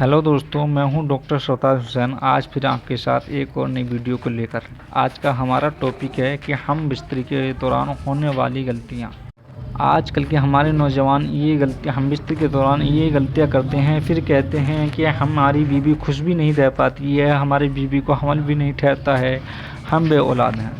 Hello دوستوں، میں ہوں ڈاکٹر سرتاج حسین۔ آج پھر آپ کے ساتھ ایک اور نئی ویڈیو کو لے کر آج کا ہمارا ٹاپک ہے کہ ہم بستری کے دوران ہونے والی غلطیاں۔ آج کل کے ہمارے نوجوان ہم بستری کے دوران یہ غلطیاں کرتے ہیں، پھر کہتے ہیں کہ ہماری بیوی خوش بھی نہیں رہ پاتی ہے، ہماری بیوی کو حمل بھی نہیں ٹھہرتا ہے، ہم بے اولاد ہیں۔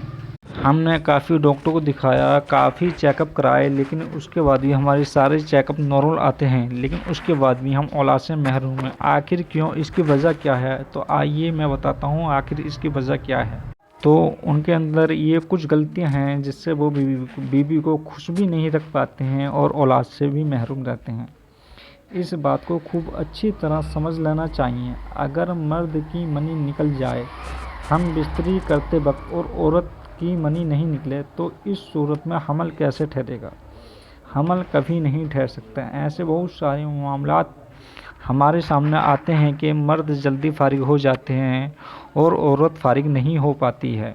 ہم نے کافی ڈاکٹروں کو دکھایا، کافی چیک اپ کرائے، لیکن اس کے بعد بھی ہمارے سارے چیک اپ نارمل آتے ہیں، لیکن اس کے بعد بھی ہم اولاد سے محروم ہیں۔ آخر کیوں؟ اس کی وجہ کیا ہے؟ تو آئیے میں بتاتا ہوں آخر اس کی وجہ کیا ہے۔ تو ان کے اندر یہ کچھ غلطیاں ہیں جس سے وہ بیوی کو خوش بھی نہیں رکھ پاتے ہیں اور اولاد سے بھی محروم رہتے ہیں۔ اس بات کو خوب اچھی طرح سمجھ لینا چاہیے۔ اگر مرد کی منی نکل جائے ہم بستری کرتے وقت اور عورت کی منی نہیں نکلے تو اس صورت میں حمل کیسے ٹھہرے گا؟ حمل کبھی نہیں ٹھہر سکتا۔ ایسے بہت سارے معاملات ہمارے سامنے آتے ہیں کہ مرد جلدی فارغ ہو جاتے ہیں اور عورت فارغ نہیں ہو پاتی ہے۔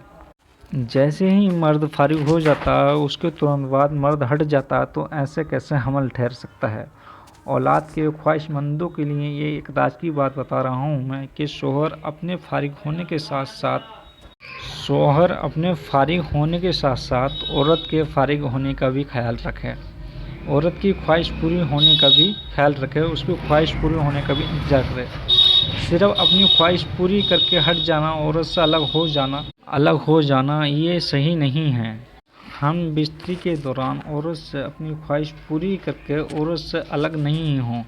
جیسے ہی مرد فارغ ہو جاتا ہے اس کے ترنت بعد مرد ہٹ جاتا ہے، تو ایسے کیسے حمل ٹھہر سکتا ہے؟ اولاد کے خواہش مندوں کے لیے یہ ایک راز کی بات بتا رہا ہوں میں کہ شوہر اپنے فارغ ہونے کے ساتھ عورت کے فارغ ہونے کا بھی خیال رکھے، عورت کی خواہش پوری ہونے کا بھی خیال رکھے، اس کی خواہش پوری ہونے کا بھی انتظار کرے۔ صرف اپنی خواہش پوری کر کے ہٹ جانا، عورت سے الگ ہو جانا یہ صحیح نہیں ہے۔ ہم بستری کے دوران عورت سے اپنی خواہش پوری کر کے عورت سے الگ نہیں ہوں،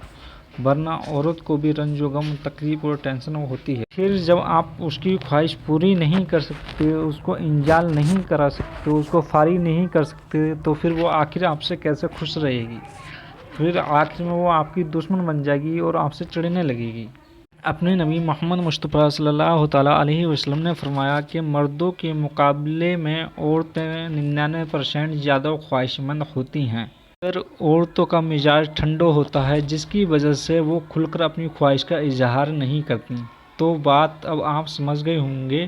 ورنہ عورت کو بھی رنج و غم، تکلیف اور ٹینشن ہوتی ہے۔ پھر جب آپ اس کی خواہش پوری نہیں کر سکتے، اس کو انجال نہیں کرا سکتے، اس کو فارغ نہیں کر سکتے، تو پھر وہ آخر آپ سے کیسے خوش رہے گی؟ پھر آخر میں وہ آپ کی دشمن بن جائے گی اور آپ سے چڑھنے لگے گی۔ اپنے نبی محمد مصطفیٰ صلی اللہ تعالیٰ علیہ وسلم نے فرمایا کہ مردوں کے مقابلے میں عورتیں 99% زیادہ خواہش مند ہوتی ہیں۔ اگر عورتوں کا مزاج ٹھنڈا ہوتا ہے جس کی وجہ سے وہ کھل کر اپنی خواہش کا اظہار نہیں کرتی، تو بات اب آپ سمجھ گئے ہوں گے۔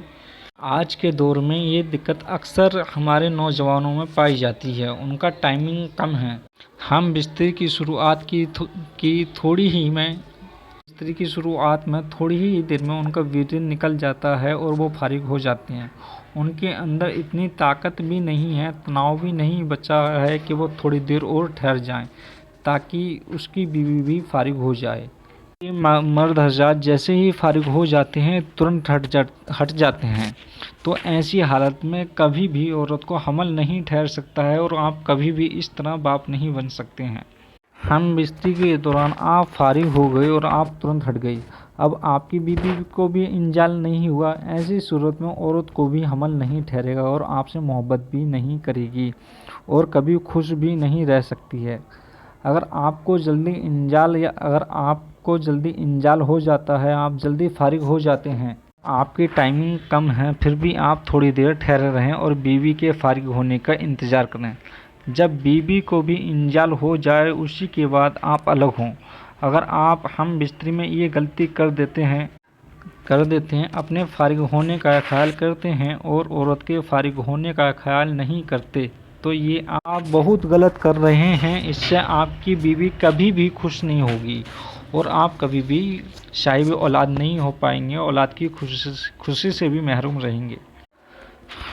آج کے دور میں یہ دقت اکثر ہمارے نوجوانوں میں پائی جاتی ہے، ان کا ٹائمنگ کم ہے۔ ہم بستری کی شروعات میں تھوڑی ہی دیر میں ان کا ویریا نکل جاتا ہے اور وہ فارغ ہو جاتے ہیں۔ ان کے اندر اتنی طاقت بھی نہیں ہے، تناؤ بھی نہیں بچا ہے کہ وہ تھوڑی دیر اور ٹھہر جائیں تاکہ اس کی بیوی بھی فارغ ہو جائے۔ یہ مرد حضرات جیسے ہی فارغ ہو جاتے ہیں ترنت ہٹ جاتے ہیں، تو ایسی حالت میں کبھی بھی عورت کو حمل نہیں ٹھہر سکتا ہے اور آپ کبھی بھی اس طرح باپ نہیں بن سکتے ہیں۔ ہم بستری کے دوران آپ فارغ ہو گئے اور آپ ترنت ہٹ گئی، اب آپ کی بیوی کو بھی انجال نہیں ہوا، ایسی صورت میں عورت کو بھی حمل نہیں ٹھہرے گا اور آپ سے محبت بھی نہیں کرے گی اور کبھی خوش بھی نہیں رہ سکتی ہے۔ اگر آپ کو جلدی انجال ہو جاتا ہے، آپ جلدی فارغ ہو جاتے ہیں، آپ کی ٹائمنگ کم ہے، پھر بھی آپ تھوڑی دیر ٹھہرے رہیں اور بیوی کے فارغ ہونے کا انتظار کریں۔ جب بیوی کو بھی انجال ہو جائے اسی کے بعد آپ الگ ہوں۔ اگر آپ ہم بستری میں یہ غلطی کر دیتے ہیں، اپنے فارغ ہونے کا خیال کرتے ہیں اور عورت کے فارغ ہونے کا خیال نہیں کرتے، تو یہ آپ بہت غلط کر رہے ہیں۔ اس سے آپ کی بیوی کبھی بھی خوش نہیں ہوگی اور آپ کبھی بھی صاحب اولاد نہیں ہو پائیں گے، اولاد کی خوشی سے بھی محروم رہیں گے۔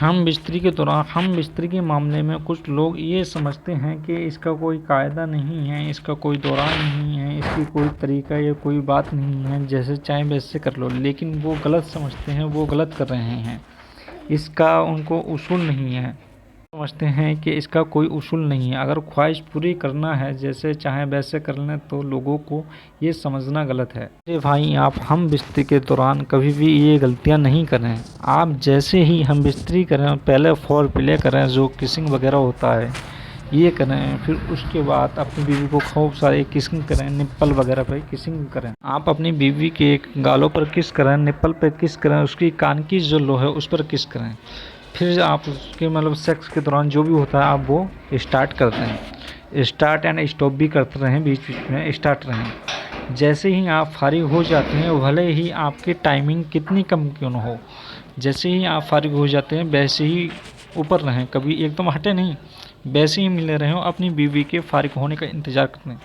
ہم بستری کے معاملے میں کچھ لوگ یہ سمجھتے ہیں کہ اس کا کوئی قاعدہ نہیں ہے، اس کا کوئی دوران نہیں ہے، اس کی کوئی طریقہ یا کوئی بات نہیں ہے، جیسے چاہے ویسے کر لو، لیکن وہ غلط سمجھتے ہیں، وہ غلط کر رہے ہیں۔ اس کا ان کو اصول نہیں ہے، سمجھتے ہیں کہ اس کا کوئی اصول نہیں ہے۔ اگر خواہش پوری کرنا ہے جیسے چاہے ویسے کر لیں، تو لوگوں کو یہ سمجھنا غلط ہے۔ میرے بھائی، آپ ہم بستری کے دوران کبھی بھی یہ غلطیاں نہیں کریں۔ آپ جیسے ہی ہم بستری کریں پہلے فور پلے کریں، جو کسنگ وغیرہ ہوتا ہے یہ کریں، پھر اس کے بعد اپنی بیوی کو خوب سارے کسنگ کریں، نپل وغیرہ پہ کسنگ کریں۔ آپ اپنی بیوی کے گالوں پر کس کریں، نپل پہ کس کریں، اس کی کان کی جو لو ہے اس پر کس کریں۔ پھر آپ اس کے سیکس کے دوران جو بھی ہوتا ہے آپ وہ اسٹارٹ کرتے ہیں، اسٹارٹ اینڈ اسٹاپ بھی کرتے رہیں، بیچ بیچ میں اسٹارٹ رہیں۔ جیسے ہی آپ فارغ ہو جاتے ہیں، بھلے ہی آپ کی ٹائمنگ کتنی کم کیوں نہ ہو، جیسے ہی آپ فارغ ہو جاتے ہیں ویسے ہی اوپر رہیں، کبھی ایک دم ہٹے نہیں، ویسے ہی ملے رہیں اور اپنی بیوی کے فارغ ہونے کا انتظار کریں۔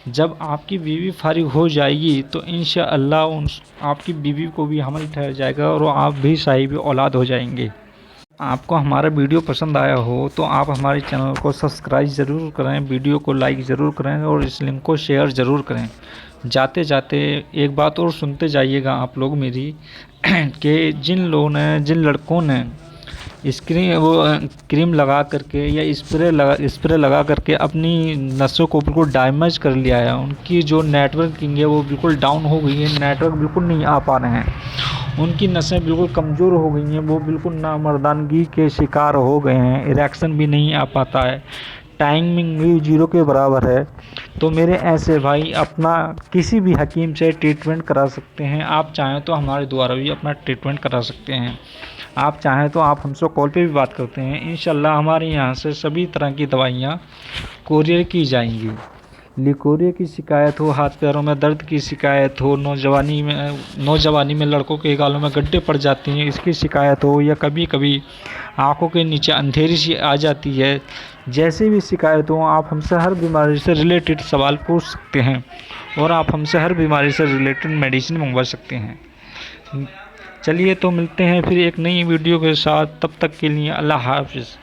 جب آپ کی بیوی فارغ ہو جائے گی تو انشاءاللہ آپ کی بیوی کو بھی حمل ٹھہر جائے گا اور آپ بھی صاحب اولاد ہو جائیں گے۔ آپ کو ہمارا ویڈیو پسند آیا ہو تو آپ ہمارے چینل کو سبسکرائب ضرور کریں، ویڈیو کو لائک ضرور کریں اور اس لنک کو شیئر ضرور کریں۔ جاتے جاتے ایک بات اور سنتے جائیے گا آپ لوگ میری کہ جن لڑکوں نے کریم لگا کر کے یا اسپرے لگا کر کے اپنی نسوں کو بالکل ڈیمیج کر لیا ہے، ان کی جو نیٹ ورکنگ ہے وہ بالکل ڈاؤن ہو گئی ہے، نیٹ ورک بالکل نہیں آ پا رہے ہیں، ان کی نسیں بالکل کمزور ہو گئی ہیں، وہ بالکل نامردانگی کے شکار ہو گئے ہیں، اریکشن بھی نہیں آ پاتا ہے، ٹائمنگ بھی 0 کے برابر ہے، تو میرے ایسے بھائی اپنا کسی بھی حکیم سے ٹریٹمنٹ کرا سکتے ہیں۔ آپ چاہیں تو ہمارے دوارا بھی اپنا ٹریٹمنٹ کرا سکتے ہیں، آپ چاہیں تو آپ ہم سے کال پہ بھی بات کرتے ہیں، انشاءاللہ ہمارے یہاں سے سبھی طرح کی دوائیاں کوریئر کی جائیں گی۔ لیکوریا کی شکایت ہو، ہاتھ پیروں میں درد کی شکایت ہو، نوجوانی میں لڑکوں کے گالوں میں گڈھے پڑ جاتی ہیں اس کی شکایت ہو، یا کبھی کبھی آنکھوں کے نیچے اندھیری سی آ جاتی ہے، جیسے بھی شکایت ہوں آپ ہم سے ہر بیماری سے ریلیٹڈ سوال پوچھ سکتے ہیں اور آپ ہم سے ہر بیماری سے ریلیٹڈ میڈیسن منگوا سکتے ہیں۔ چلیے تو ملتے ہیں پھر ایک نئی ویڈیو کے ساتھ، تب تک کے لیے اللہ حافظ۔